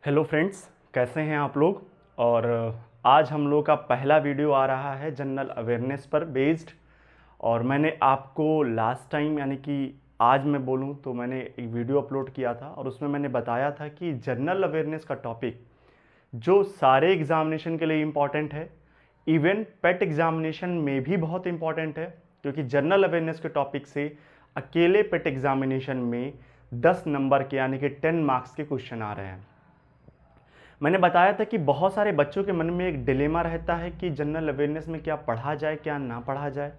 Hello friends, कैसे हैं आप लोग। और आज हम लोग का पहला वीडियो आ रहा है जनरल अवेयरनेस पर बेस्ड। और मैंने आपको लास्ट टाइम यानी कि आज मैं बोलूं तो मैंने एक वीडियो अपलोड किया था और उसमें मैंने बताया था कि जनरल अवेयरनेस का टॉपिक जो सारे एग्जामिनेशन के लिए इम्पॉर्टेंट है, इवन पेट एग्जामिनेशन में भी बहुत इम्पॉर्टेंट है, क्योंकि जनरल अवेयरनेस के टॉपिक से अकेले पेट एग्जामिनेशन में 10 नंबर के यानी कि 10 मार्क्स के क्वेश्चन आ रहे हैं। मैंने बताया था कि बहुत सारे बच्चों के मन में एक डिलेमा रहता है कि जनरल अवेयरनेस में क्या पढ़ा जाए क्या ना पढ़ा जाए,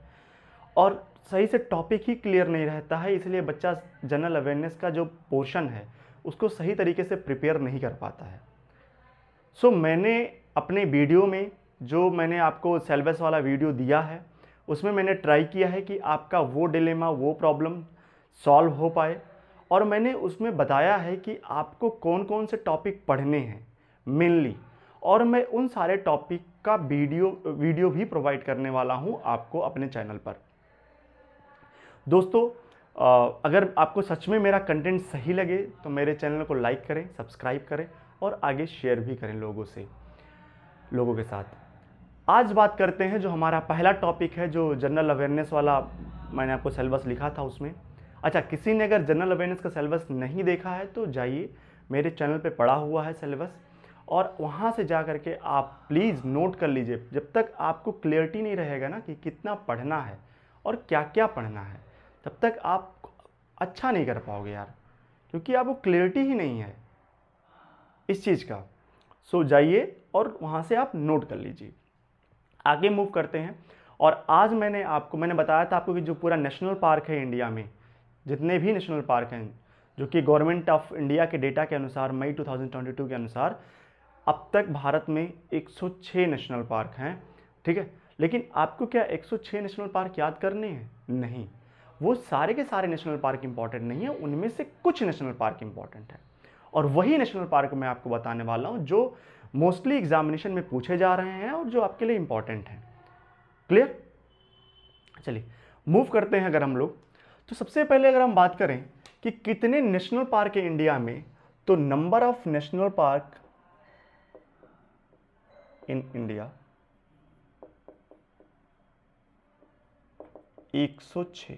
और सही से टॉपिक ही क्लियर नहीं रहता है, इसलिए बच्चा जनरल अवेयरनेस का जो पोर्शन है उसको सही तरीके से प्रिपेयर नहीं कर पाता है। मैंने अपने वीडियो में जो मैंने आपको सिलेबस वाला वीडियो दिया है उसमें मैंने ट्राई किया है कि आपका वो डिलेमा वो प्रॉब्लम सॉल्व हो पाए, और मैंने उसमें बताया है कि आपको कौन कौन से टॉपिक पढ़ने हैं मेनली, और मैं उन सारे टॉपिक का वीडियो भी प्रोवाइड करने वाला हूं आपको अपने चैनल पर। दोस्तों, अगर आपको सच में मेरा कंटेंट सही लगे तो मेरे चैनल को लाइक करें, सब्सक्राइब करें और आगे शेयर भी करें लोगों के साथ। आज बात करते हैं जो हमारा पहला टॉपिक है, जो जनरल अवेयरनेस वाला मैंने आपको सिलेबस लिखा था उसमें। अच्छा, किसी ने अगर जनरल अवेयरनेस का सिलेबस नहीं देखा है तो जाइए, मेरे चैनल पे पड़ा हुआ है सिलेबस, और वहाँ से जा करके आप प्लीज़ नोट कर लीजिए। जब तक आपको क्लियरिटी नहीं रहेगा ना कि कितना पढ़ना है और क्या क्या पढ़ना है, तब तक आप अच्छा नहीं कर पाओगे यार, क्योंकि आपको क्लियरिटी ही नहीं है इस चीज़ का। जाइए और वहाँ से आप नोट कर लीजिए। आगे मूव करते हैं। और आज मैंने बताया था आपको कि जो पूरा नेशनल पार्क है इंडिया में, जितने भी नेशनल पार्क हैं, जो कि गवर्नमेंट ऑफ इंडिया के डेटा के अनुसार मई 2022 के अनुसार अब तक भारत में 106 नेशनल पार्क हैं। ठीक है, लेकिन आपको क्या 106 नेशनल पार्क याद करने हैं? नहीं, वो सारे के सारे नेशनल पार्क इंपॉर्टेंट नहीं है, उनमें से कुछ नेशनल पार्क इंपॉर्टेंट है, और वही नेशनल पार्क मैं आपको बताने वाला हूं जो मोस्टली एग्जामिनेशन में पूछे जा रहे हैं और जो आपके लिए इंपॉर्टेंट हैं। क्लियर? चलिए मूव करते हैं। अगर हम लोग तो सबसे पहले अगर हम बात करें कि कितने नेशनल पार्क है इंडिया में, तो number of national park in India 106।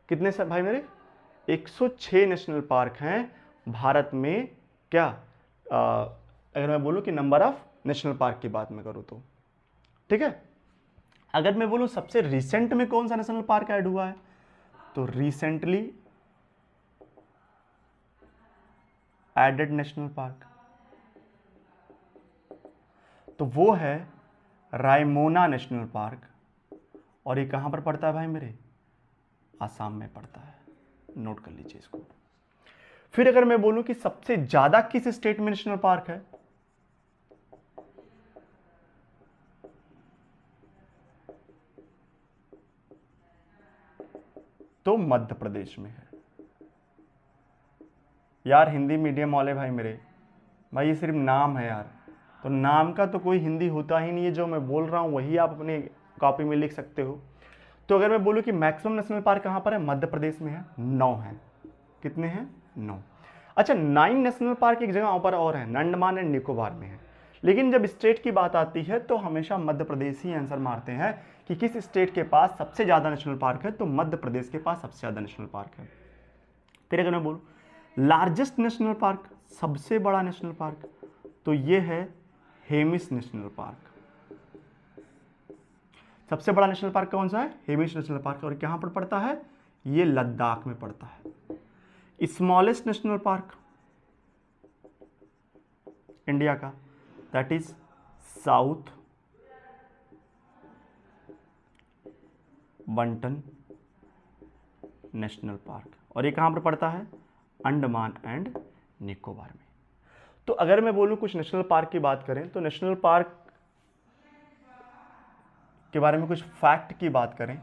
कितने सर भाई मेरे? 106 नेशनल पार्क हैं भारत में। क्या अगर मैं बोलूं कि नंबर ऑफ नेशनल पार्क की बात मैं करूं तो, ठीक है। अगर मैं बोलूं सबसे रिसेंट में कौन सा नेशनल पार्क ऐड हुआ है, तो रिसेंटली एडेड नेशनल पार्क, तो वो है रायमोना नेशनल पार्क, और ये कहां पर पड़ता है भाई मेरे? आसाम में पड़ता है। नोट कर लीजिए इसको। फिर अगर मैं बोलूं कि सबसे ज्यादा किस स्टेट में नेशनल पार्क है, तो मध्य प्रदेश में है। यार हिंदी मीडियम वाले भाई मेरे, भाई ये सिर्फ नाम है यार, तो नाम का तो कोई हिंदी होता ही नहीं है। जो मैं बोल रहा हूं वही आप अपने कॉपी में लिख सकते हो। तो अगर मैं बोलूं कि मैक्सिमम नेशनल पार्क कहां पर है, मध्य प्रदेश में है, 9 है। कितने हैं? 9। अच्छा, 9 नेशनल पार्क एक जगह पर और है, अंडमान एंड निकोबार में है। लेकिन जब स्टेट की बात आती है तो हमेशा मध्य प्रदेश ही आंसर मारते हैं कि किस स्टेट के पास सबसे ज़्यादा नेशनल पार्क है, तो मध्य प्रदेश के पास सबसे ज़्यादा नेशनल पार्क है। फिर अगर मैं बोलूँ लार्जेस्ट नेशनल पार्क, सबसे बड़ा नेशनल पार्क, तो ये है हेमिस नेशनल पार्क। सबसे बड़ा नेशनल पार्क कौन सा है? हेमिस नेशनल पार्क, और कहाँ पर पड़ता है? ये लद्दाख में पड़ता है। स्मॉलेस्ट नेशनल पार्क इंडिया का, that is South Button national park, और ये कहाँ पर पड़ता है? अंडमान एंड निकोबार में। तो अगर मैं बोलूँ कुछ नेशनल पार्क की बात करें, तो नेशनल पार्क के बारे में कुछ फैक्ट की बात करें,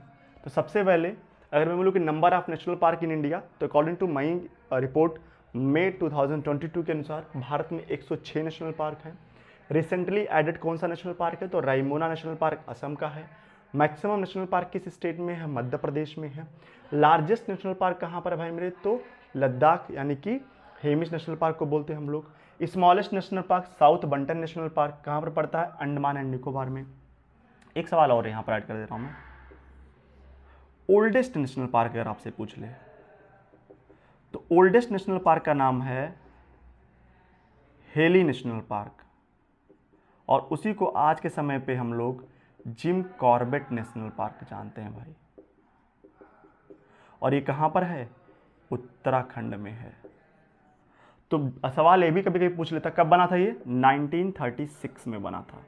तो सबसे पहले अगर मैं बोलूँ कि number of national park in India, तो अकॉर्डिंग टू मई रिपोर्ट मई 2022 के अनुसार भारत में 106 नेशनल पार्क हैं। रिसेंटली एडेड कौन सा नेशनल पार्क है, तो रायमोना नेशनल पार्क असम का है। मैक्सिमम नेशनल पार्क किस स्टेट में है? मध्य प्रदेश में है। लार्जेस्ट नेशनल पार्क कहाँ पर है भाई मेरे? तो लद्दाख यानी कि हेमिश नेशनल पार्क को बोलते हैं हम लोग। Smallest national park South Button national park कहाँ पर पड़ता है? अंडमान एंड निकोबार में। एक सवाल और यहाँ पर ऐड कर दे रहा हूँ मैं, ओल्डेस्ट नेशनल पार्क अगर आपसे पूछ ले तो ओल्डेस्ट नेशनल पार्क का नाम है हेली नेशनल पार्क, और उसी को आज के समय पे हम लोग जिम कॉर्बेट नेशनल पार्क जानते हैं भाई। और ये कहाँ पर है? उत्तराखंड में है। तो सवाल ये भी कभी कभी पूछ लेता कब बना था ये? 1936 में बना था।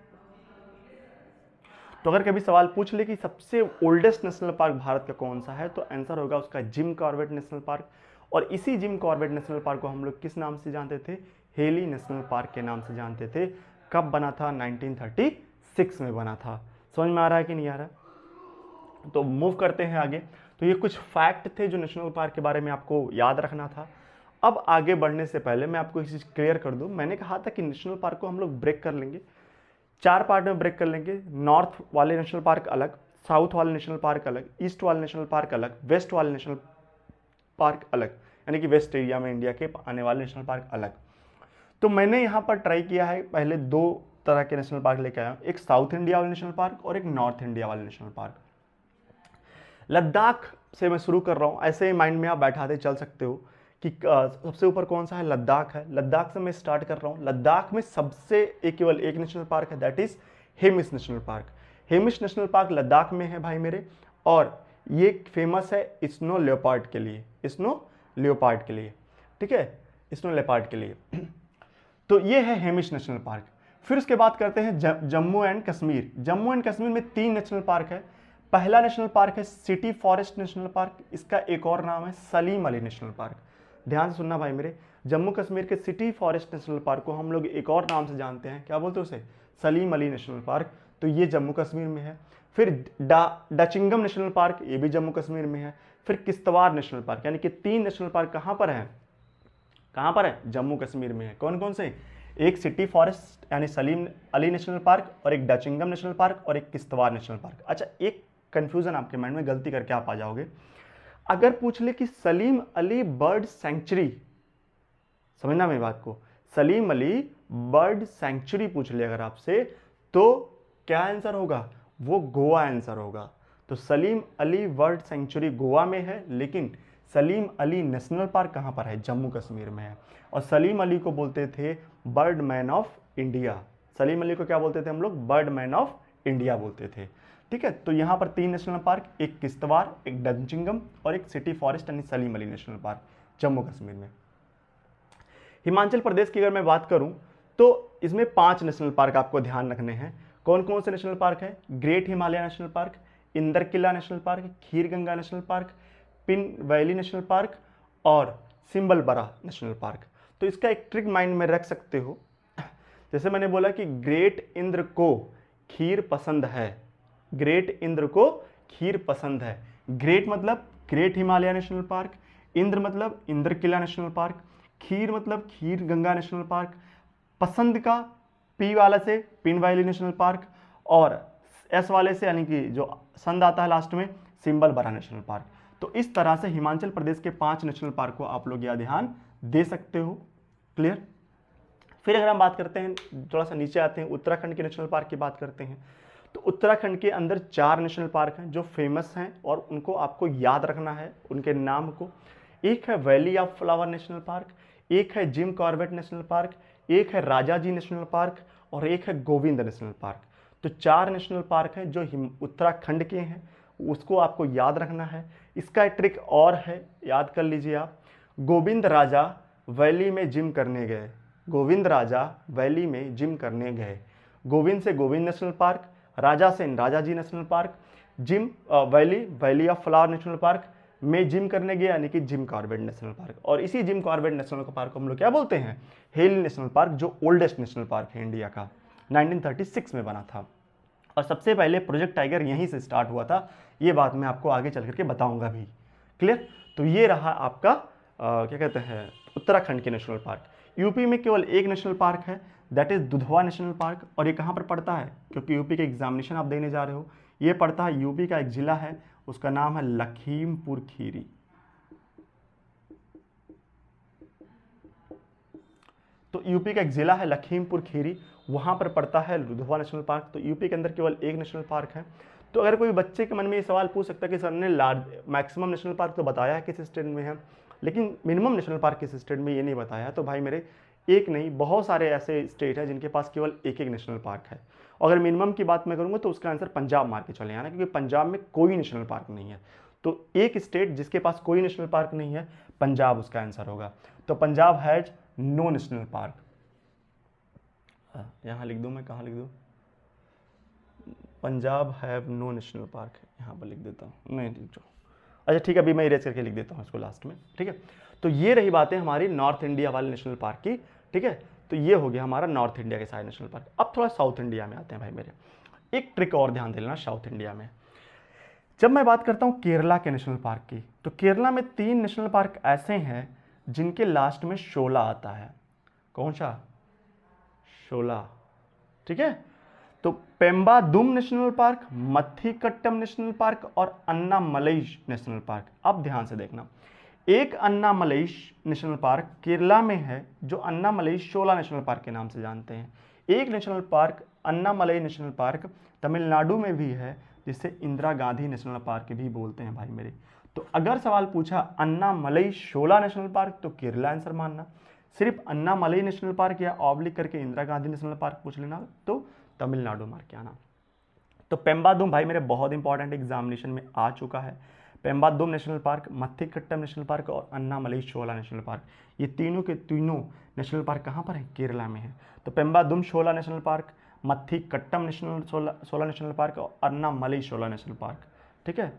तो अगर कभी सवाल पूछ ले कि सबसे ओल्डेस्ट नेशनल पार्क भारत का कौन सा है, तो आंसर होगा उसका जिम कॉर्बेट नेशनल पार्क। और इसी जिम कॉर्बेट नेशनल पार्क को हम लोग किस नाम से जानते थे? हेली नेशनल पार्क के नाम से जानते थे। कब बना था? 1936 में बना था। समझ में आ रहा है कि नहीं आ रहा? तो मूव करते हैं आगे। तो ये कुछ फैक्ट थे जो नेशनल पार्क के बारे में आपको याद रखना था। अब आगे बढ़ने से पहले मैं आपको एक चीज़ क्लियर कर दूं, मैंने कहा था कि नेशनल पार्क को हम लोग ब्रेक कर लेंगे, 4 पार्ट में ब्रेक कर लेंगे। नॉर्थ वाले नेशनल पार्क अलग, साउथ वाले नेशनल पार्क अलग, ईस्ट वाले नेशनल पार्क अलग, वेस्ट वाले नेशनल पार्क अलग, यानी कि वेस्ट एरिया में इंडिया के आने वाले नेशनल पार्क अलग। तो मैंने यहाँ पर ट्राई किया है, पहले 2 तरह के नेशनल पार्क लेके आया हूँ, एक साउथ इंडिया वाले नेशनल पार्क और एक नॉर्थ इंडिया वाले नेशनल पार्क। लद्दाख से मैं शुरू कर रहा हूँ, ऐसे ही माइंड में आप बैठाते चल सकते हो कि सबसे ऊपर कौन सा है? लद्दाख है। लद्दाख से मैं स्टार्ट कर रहा हूँ। लद्दाख में सबसे केवल एक नेशनल पार्क है, that is Hamish national park. Hamish national park Ladakh में है भाई मेरे, और ये फेमस है स्नो लेपर्ड के लिए, स्नो लेपर्ड के लिए, ठीक है, स्नो लेपर्ड के लिए। तो ये है हेमिश नेशनल पार्क। फिर उसके बाद करते हैं जम्मू एंड कश्मीर। जम्मू एंड कश्मीर में 3 नेशनल पार्क है। पहला नेशनल पार्क है सिटी फॉरेस्ट नेशनल पार्क, इसका एक और नाम है सलीम अली नेशनल पार्क। ध्यान से सुनना भाई मेरे, जम्मू कश्मीर के सिटी फॉरेस्ट नेशनल पार्क को हम लोग एक और नाम से जानते हैं, क्या बोलते हैं उसे? Salim Ali national park. तो ये जम्मू कश्मीर में है। फिर डचिंगम नेशनल पार्क, ये भी जम्मू कश्मीर में है। फिर किश्तवाड़ नेशनल पार्क, यानी कि 3 नेशनल पार्क कहाँ पर है? कहाँ पर है? जम्मू कश्मीर में है। कौन कौन से? एक सिटी फॉरेस्ट यानी सलीम अली नेशनल पार्क, और एक डचिंगम नेशनल पार्क, और एक किश्तवाड़ नेशनल पार्क। अच्छा, एक कंफ्यूजन आपके माइंड में, गलती करके आप आ जाओगे, अगर पूछ ले कि सलीम अली बर्ड सेंचुरी, समझना मेरी बात को, सलीम अली बर्ड सेंचुरी पूछ ले अगर आपसे, तो क्या आंसर होगा? वो गोवा आंसर होगा। तो सलीम अली बर्ड सेंचुरी गोवा में है, लेकिन सलीम अली नेशनल पार्क कहाँ पर है? जम्मू कश्मीर में है। और सलीम अली को बोलते थे bird man of India. Salim Ali को क्या बोलते थे हम लोग? बर्ड मैन ऑफ इंडिया बोलते थे। ठीक है, तो यहाँ पर 3 नेशनल पार्क, एक किश्तवाड़, एक डचिंगम, और एक सिटी फॉरेस्ट यानी सलीम अली नेशनल पार्क जम्मू कश्मीर में। हिमाचल प्रदेश की अगर मैं बात करूं तो इसमें 5 नेशनल पार्क आपको ध्यान रखने हैं। कौन कौन से नेशनल पार्क है? Great Himalaya national park, Inderkilla national park, Kheer Ganga national park, Pin valley national park, और सिंबलबरा नेशनल पार्क। तो इसका एक ट्रिक माइंड में रख सकते हो, जैसे मैंने बोला कि ग्रेट इंद्र को खीर पसंद है, ग्रेट इंद्र को खीर पसंद है। ग्रेट मतलब great Himalaya national park, Indra मतलब इंद्रकिला नेशनल पार्क, खीर मतलब खीर गंगा नेशनल पार्क, पसंद का पी वाला से पिन वैली नेशनल पार्क, और एस वाले से यानी कि जो संद आता है लास्ट में, सिंबलबरा नेशनल पार्क। तो इस तरह से हिमाचल प्रदेश के 5 नेशनल पार्क को आप लोग यह ध्यान दे सकते हो। क्लियर? फिर अगर हम बात करते हैं, थोड़ा सा नीचे आते हैं, उत्तराखंड के नेशनल पार्क की बात करते हैं। तो उत्तराखंड के अंदर 4 नेशनल पार्क हैं जो फेमस हैं और उनको आपको याद रखना है उनके नाम को। एक है valley of flower national park, एक है जिम कॉर्बेट नेशनल पार्क, एक है राजाजी नेशनल पार्क, और एक है गोविंद नेशनल पार्क। तो 4 नेशनल पार्क हैं जो उत्तराखंड के हैं, उसको आपको याद रखना है। इसका एक ट्रिक और है, याद कर लीजिए आप। गोविंद राजा वैली में जिम करने गए, गोविंद राजा वैली में जिम करने गए। गोविंद से गोविंद नेशनल पार्क, राजा से Rajaji national park, gym valley of flower national park में जिम करने गया यानी कि जिम कॉर्बेट नेशनल पार्क। और इसी जिम कॉर्बेट नेशनल पार्क को हम लोग क्या बोलते हैं? हेली नेशनल पार्क, जो ओल्डेस्ट नेशनल पार्क है इंडिया का, 1936 में बना था। और सबसे पहले प्रोजेक्ट टाइगर यहीं से स्टार्ट हुआ था, ये बात मैं आपको आगे चल करके बताऊंगा भी। क्लियर? तो ये रहा आपका क्या कहते हैं उत्तराखंड के नेशनल पार्क। यूपी में केवल एक नेशनल पार्क है, that is Dudhwa national park. और ये कहाँ पर पड़ता है? क्योंकि यूपी के एग्जामिनेशन आप देने जा रहे हो, ये पड़ता है यूपी का एक जिला है, उसका नाम है लखीमपुर खीरी। तो यूपी का एक ज़िला है लखीमपुर खीरी, वहाँ पर पड़ता है दुधवा नेशनल पार्क। तो यूपी के अंदर केवल एक नेशनल पार्क है। तो अगर कोई बच्चे के मन में ये सवाल पूछ सकता है कि सर ने मैक्सिमम नेशनल पार्क तो बताया है किस स्टेट में है, लेकिन मिनिमम नेशनल पार्क किस स्टेट में, ये नहीं बताया। तो भाई मेरे एक नहीं बहुत सारे ऐसे स्टेट हैं जिनके पास केवल एक एक नेशनल पार्क है। अगर मिनिमम की बात मैं करूँगा तो उसका आंसर पंजाब मार के चले आना, क्योंकि पंजाब में कोई नेशनल पार्क नहीं है। तो एक स्टेट जिसके पास कोई नेशनल पार्क नहीं है, पंजाब उसका आंसर होगा। तो Punjab has no national park. यहाँ लिख दूँ, मैं कहाँ लिख दूँ, Punjab have no national park है, यहाँ पर लिख देता हूँ, नहीं लिख दो। अच्छा ठीक है, अभी मैं इरेज करके लिख देता हूँ इसको लास्ट में, ठीक है। तो ये रही बातें हमारी नॉर्थ इंडिया वाले नेशनल पार्क की, ठीक है। तो ये हो गया हमारा नॉर्थ इंडिया के सारे नेशनल पार्क। अब थोड़ा साउथ इंडिया में आते हैं भाई मेरे। एक ट्रिक और ध्यान देना साउथ इंडिया में, जब मैं बात करता हूँ केरला के नेशनल पार्क की, तो केरला में 3 नेशनल पार्क ऐसे हैं जिनके लास्ट में शोला आता है। कौन सा? शोला, ठीक है। तो पेम्बादुम नेशनल पार्क, मथीकट्टम नेशनल पार्क और अन्नामलई नेशनल पार्क। अब ध्यान से देखना, एक अन्नामलई नेशनल पार्क केरला में है जो अन्नामलई शोला नेशनल पार्क के नाम से जानते हैं। एक national park Annamalai national park Tamil Nadu में भी है, जिसे इंदिरा गांधी नेशनल पार्क भी बोलते हैं भाई मेरे। तो अगर सवाल पूछा अन्नामलई शोला नेशनल पार्क तो केरला आंसर मानना, सिर्फ अन्नामलई नेशनल पार्क या ऑब्लिक करके इंदिरा गांधी नेशनल पार्क पूछ लेना तो तमिलनाडु मार के आना। तो पेम्बादुम भाई मेरे बहुत इंपॉर्टेंट एग्जामिनेशन में आ चुका है। पेम्बादुम नेशनल पार्क, मथीकट्टम नेशनल पार्क और अन्नामलई शोला नेशनल पार्क, ये तीनों के तीनों नेशनल पार्क कहाँ पर है? केरला में है। तो पेम्बादुम शोला नेशनल पार्क, मथीकट्टम नेशनल शोला नेशनल पार्क और अन्नामलई शोला नेशनल पार्क, ठीक है।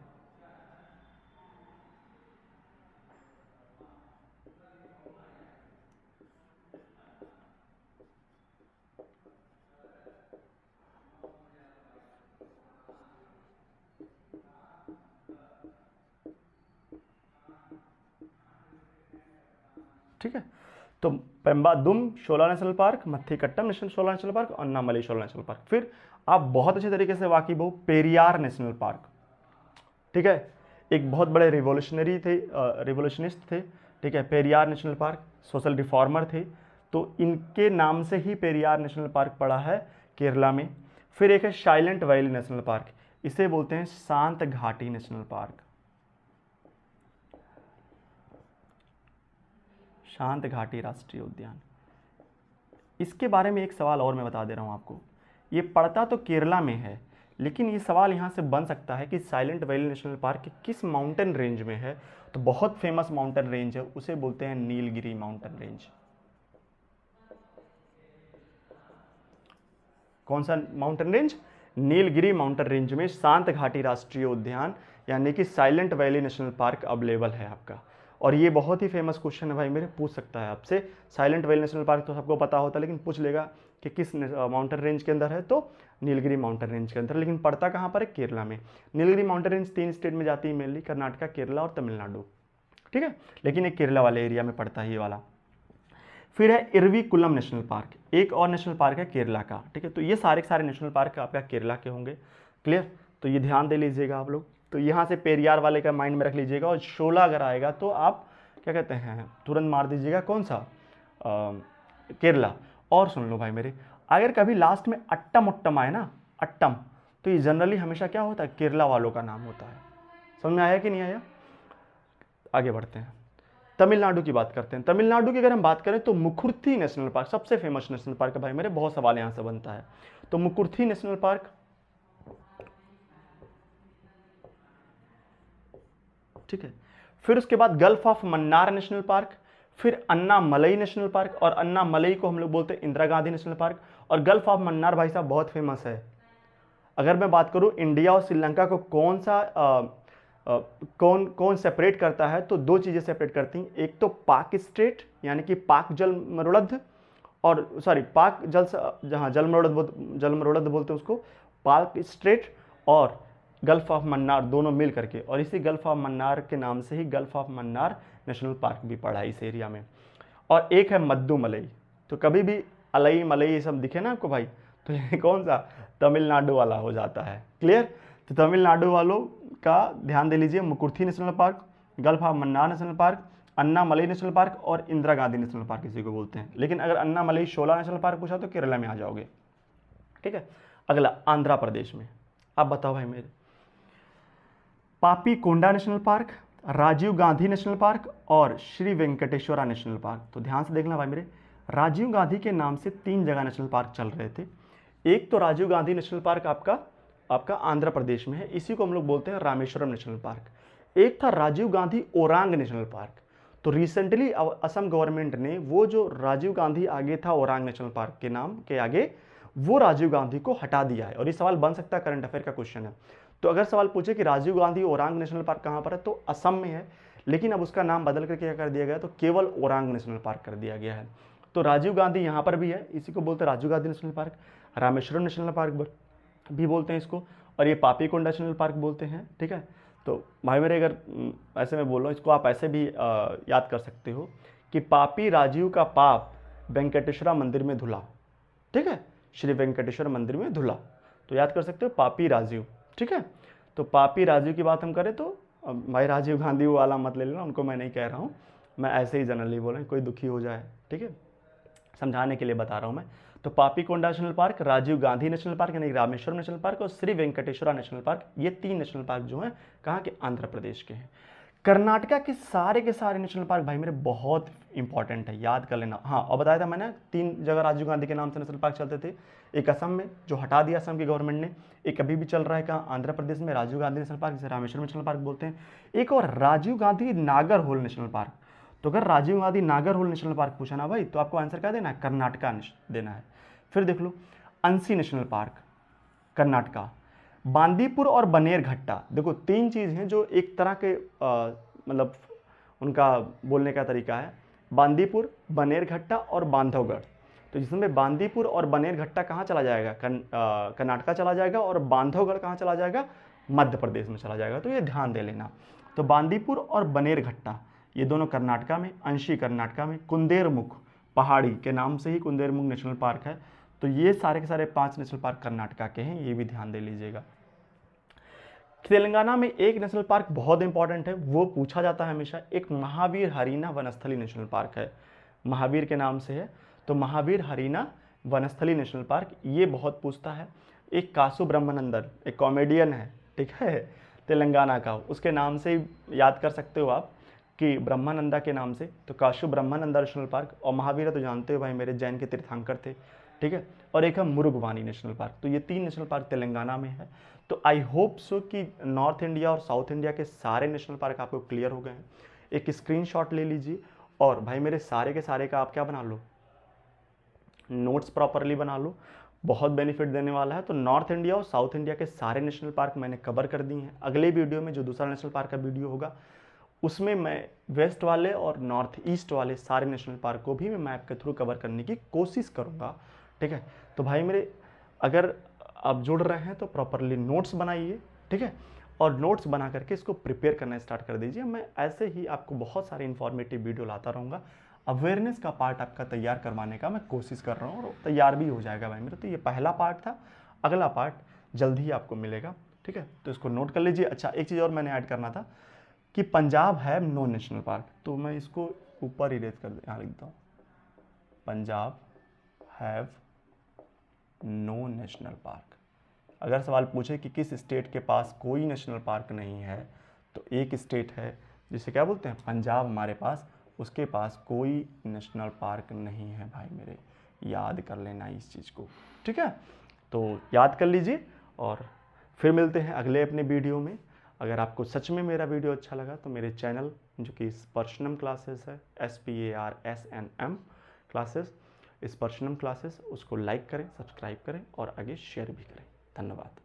ठीक है, तो पेम्बादुम शोला नेशनल पार्क, मथीकट्टम नेशनल शोला नेशनल पार्क और अन्नामलई शोला नेशनल पार्क। फिर आप बहुत अच्छे तरीके से वाकिफ हो पेरियार नेशनल पार्क, ठीक है। एक बहुत बड़े रिवोल्यूशनिस्ट थे, ठीक है। Periyar national park social reformer थे, तो इनके नाम से ही पेरियार नेशनल पार्क पड़ा है केरला में। फिर एक है साइलेंट वैली नेशनल पार्क, इसे बोलते हैं शांत घाटी नेशनल पार्क, शांत घाटी राष्ट्रीय उद्यान। इसके बारे में एक सवाल और मैं बता दे रहा हूँ आपको, ये पड़ता तो केरला में है, लेकिन ये सवाल यहाँ से बन सकता है कि साइलेंट वैली नेशनल पार्क किस माउंटेन रेंज में है। तो बहुत फेमस माउंटेन रेंज है, उसे बोलते हैं नीलगिरी माउंटेन रेंज। कौन सा mountain range? Nilgiri mountain range में शांत घाटी राष्ट्रीय उद्यान यानी कि silent valley national park available है आपका। और ये बहुत ही फेमस क्वेश्चन है भाई मेरे, पूछ सकता है आपसे। साइलेंट वैली नेशनल पार्क तो सबको पता होता है, लेकिन पूछ लेगा कि किस माउंटेन रेंज के अंदर है, तो नीलगिरी माउंटेन रेंज के अंदर। लेकिन पड़ता कहाँ पर है? केरला में। नीलगिरी माउंटेन रेंज 3 स्टेट में जाती है मेनली, कर्नाटका, केरला और तमिलनाडु, ठीक है। लेकिन एक केरला वाले एरिया में पड़ता है ये वाला। फिर है इरविकुलम नेशनल पार्क, एक और नेशनल पार्क है केरला का, ठीक है। तो ये सारे के सारे नेशनल पार्क आपका केरला के होंगे, क्लियर। तो ये ध्यान दे लीजिएगा आप लोग। तो यहाँ से पेरियार वाले का माइंड में रख लीजिएगा, और शोला अगर आएगा तो आप क्या कहते हैं तुरंत मार दीजिएगा कौन सा? केरला। और सुन लो भाई मेरे, अगर कभी लास्ट में अट्टम उट्टम आए ना, अट्टम, तो ये जनरली हमेशा क्या होता है? केरला वालों का नाम होता है। समझ में आया कि नहीं आया? आगे बढ़ते हैं, तमिलनाडु की बात करते हैं। तमिलनाडु की अगर हम बात करें तो मुकुर्थी नेशनल पार्क सबसे फेमस नेशनल पार्क है भाई मेरे, बहुत सवाल यहाँ से बनता है। तो मुकुर्थी नेशनल पार्क, ठीक है। फिर उसके बाद gulf of Mannar national park, फिर अन्नामलई नेशनल पार्क, और अन्नामलई को हम लोग बोलते हैं इंदिरा गांधी नेशनल पार्क। और गल्फ ऑफ मन्नार भाई साहब बहुत फेमस है। अगर मैं बात करूं इंडिया और श्रीलंका को कौन सा कौन सेपरेट करता है, तो 2 चीज़ें सेपरेट करती हैं। एक तो पाक स्टेट यानी कि पाक जल मरुड़द, और सॉरी पाक जल, जहाँ जल मरुड़द बोलते हैं उसको, पाक स्टेट और गल्फ ऑफ मन्नार दोनों मिल करके, और इसी गल्फ ऑफ मन्नार के नाम से ही gulf of Mannar national park भी पड़ा है इस एरिया में। और एक है मद्दुमलई। तो कभी भी अलई मलई ये सब दिखे ना आपको भाई, तो ये कौन सा? तमिलनाडु वाला हो जाता है, क्लियर। तो तमिलनाडु वालों का ध्यान दे लीजिए, Mukurthi national park, gulf of Mannar national park, Annamalai national park और इंदिरा गांधी नेशनल पार्क इसी को बोलते हैं। लेकिन अगर अन्नामलई शोला नेशनल पार्क पूछा तो केरला में आ जाओगे। ठीक है, अगला आंध्र प्रदेश में। आप बताओ भाई मेरे, Papikonda national park, Rajiv Gandhi national park और श्री वेंकटेश्वरा नेशनल पार्क। तो ध्यान से देखना भाई मेरे, राजीव गांधी के नाम से 3 जगह नेशनल पार्क चल रहे थे। एक तो राजीव गांधी नेशनल पार्क आपका आंध्र प्रदेश में है, इसी को हम लोग बोलते हैं रामेश्वरम नेशनल पार्क। एक था राजीव गांधी ओरांग नेशनल पार्क। तो रिसेंटली असम गवर्नमेंट ने वो जो राजीव गांधी आगे था ओरांग नेशनल पार्क के नाम के आगे, वो राजीव गांधी को हटा दिया है। और ये सवाल बन सकता है, करंट अफेयर का क्वेश्चन है। तो अगर सवाल पूछे कि राजीव गांधी ओरांग नेशनल पार्क कहाँ पर है, तो असम में है, लेकिन अब उसका नाम बदल करके क्या कर दिया गया, तो केवल ओरांग नेशनल पार्क कर दिया गया है। तो राजीव गांधी यहाँ पर भी है, इसी को बोलते हैं Rajiv Gandhi national park. Rameswaram national park भी बोलते हैं इसको, और ये पापीकोंडा नेशनल पार्क बोलते हैं। ठीक है, तो भाई मेरे अगर ऐसे मैं बोल रहा हूँ, इसको आप ऐसे भी याद कर सकते हो कि पापी राजीव का पाप वेंकटेश्वरा मंदिर में धुला। ठीक है, श्री वेंकटेश्वर मंदिर में धुला, तो याद कर सकते हो पापी राजीव। ठीक है, तो पापी राजीव की बात हम करें तो भाई राजीव गांधी वाला मत ले लेना, उनको मैं नहीं कह रहा हूँ, मैं ऐसे ही जनरली बोल रहा हूँ, कोई दुखी हो जाए। ठीक है, समझाने के लिए बता रहा हूँ मैं। तो Papikonda national park, Rajiv Gandhi national park यानी रामेश्वरम नेशनल पार्क और श्री वेंकटेश्वरा नेशनल पार्क, ये 3 नेशनल पार्क जो हैं कहाँ के, आंध्र प्रदेश के हैं। कर्नाटका के सारे नेशनल पार्क भाई मेरे बहुत इंपॉर्टेंट है, याद कर लेना। हाँ, और बताया था मैंने 3 जगह राजीव गांधी के नाम से नेशनल पार्क चलते थे। एक असम में जो हटा दिया असम की गवर्नमेंट ने, एक अभी भी चल रहा है कहाँ, आंध्र प्रदेश में राजीव गांधी नेशनल पार्क, जिसे रामेश्वरम नेशनल पार्क बोलते हैं। एक और राजीव गांधी नागर होल नेशनल पार्क। तो अगर राजीव गांधी नागर होल नेशनल पार्क पूछा ना भाई, तो आपको आंसर क्या देना है, कर्नाटका देना है। फिर देख लो, अंसी नेशनल पार्क कर्नाटका, बांदीपुर और बनेरघट्टा। देखो 3 चीज़ हैं जो एक तरह के मतलब उनका बोलने का तरीका है, बांदीपुर, बनेरघट्टा और बांधवगढ़। तो जिसमें बांदीपुर और बनेरघट्टा कहाँ चला जाएगा, कर्नाटका चला जाएगा, और बांधवगढ़ कहाँ चला जाएगा, मध्य प्रदेश में चला जाएगा। तो ये ध्यान दे लेना। तो बांदीपुर और बनेरघट्टा ये दोनों कर्नाटका में, अंशी कर्नाटका में। कुंदेरमुख पहाड़ी के नाम से ही कुंदेरमुख नेशनल पार्क है। तो ये सारे के सारे 5 नेशनल पार्क कर्नाटका के हैं, ये भी ध्यान दे लीजिएगा। तेलंगाना में एक नेशनल पार्क बहुत इंपॉर्टेंट है, वो पूछा जाता है हमेशा, एक महावीर हरीना वनस्थली नेशनल पार्क है, महावीर के नाम से है। तो महावीर हरीना वनस्थली नेशनल पार्क, ये बहुत पूछता है। एक कासु ब्रह्मानंदन, एक कॉमेडियन है, ठीक है, तेलंगाना का, उसके नाम से याद कर सकते हो आप कि ब्रह्मानंदा के नाम से। तो काशु ब्रह्मानंदा नेशनल पार्क, और महावीर तो जानते हो भाई मेरे जैन के तीर्थंकर थे। ठीक है, और एक है मुरुगवानी नेशनल पार्क। तो ये 3 नेशनल पार्क तेलंगाना में है। तो आई होप सो कि नॉर्थ इंडिया और साउथ इंडिया के सारे नेशनल पार्क आपको क्लियर हो गए हैं। एक स्क्रीनशॉट ले लीजिए, और भाई मेरे सारे के सारे का आप क्या बना लो, नोट्स प्रॉपरली बना लो, बहुत बेनिफिट देने वाला है। तो नॉर्थ इंडिया और साउथ इंडिया के सारे नेशनल पार्क मैंने कवर कर दिए हैं। अगले वीडियो में जो दूसरा नेशनल पार्क का वीडियो होगा, उसमें मैं वेस्ट वाले और नॉर्थ ईस्ट वाले सारे नेशनल पार्क को भी मैं मैप के थ्रू कवर करने की कोशिश करूँगा। ठीक है, तो भाई मेरे अगर आप जुड़ रहे हैं तो प्रॉपरली नोट्स बनाइए। ठीक है, और नोट्स बना करके इसको प्रिपेयर करना स्टार्ट कर दीजिए। मैं ऐसे ही आपको बहुत सारे इन्फॉर्मेटिव वीडियो लाता रहूँगा। अवेयरनेस का पार्ट आपका तैयार करवाने का मैं कोशिश कर रहा हूँ, और तैयार भी हो जाएगा भाई मेरा। तो ये पहला पार्ट था, अगला पार्ट जल्द ही आपको मिलेगा। ठीक है, तो इसको नोट कर लीजिए। अच्छा, एक चीज़ और मैंने ऐड करना था कि Punjab have no national park, तो मैं इसको ऊपर इरेज कर यहाँ लिख देता हूँ, Punjab have no national park. अगर सवाल पूछे कि किस स्टेट के पास कोई नेशनल पार्क नहीं है, तो एक स्टेट है जिसे क्या बोलते हैं, पंजाब हमारे पास, उसके पास कोई नेशनल पार्क नहीं है भाई मेरे, याद कर लेना इस चीज़ को। ठीक है, तो याद कर लीजिए, और फिर मिलते हैं अगले अपने वीडियो में। अगर आपको सच में मेरा वीडियो अच्छा लगा तो मेरे चैनल जो कि स्पर्शनम क्लासेस है, SPARSNM क्लासेस, स्पर्शनम क्लासेस, उसको लाइक करें, सब्सक्राइब करें और आगे शेयर भी करें। धन्यवाद।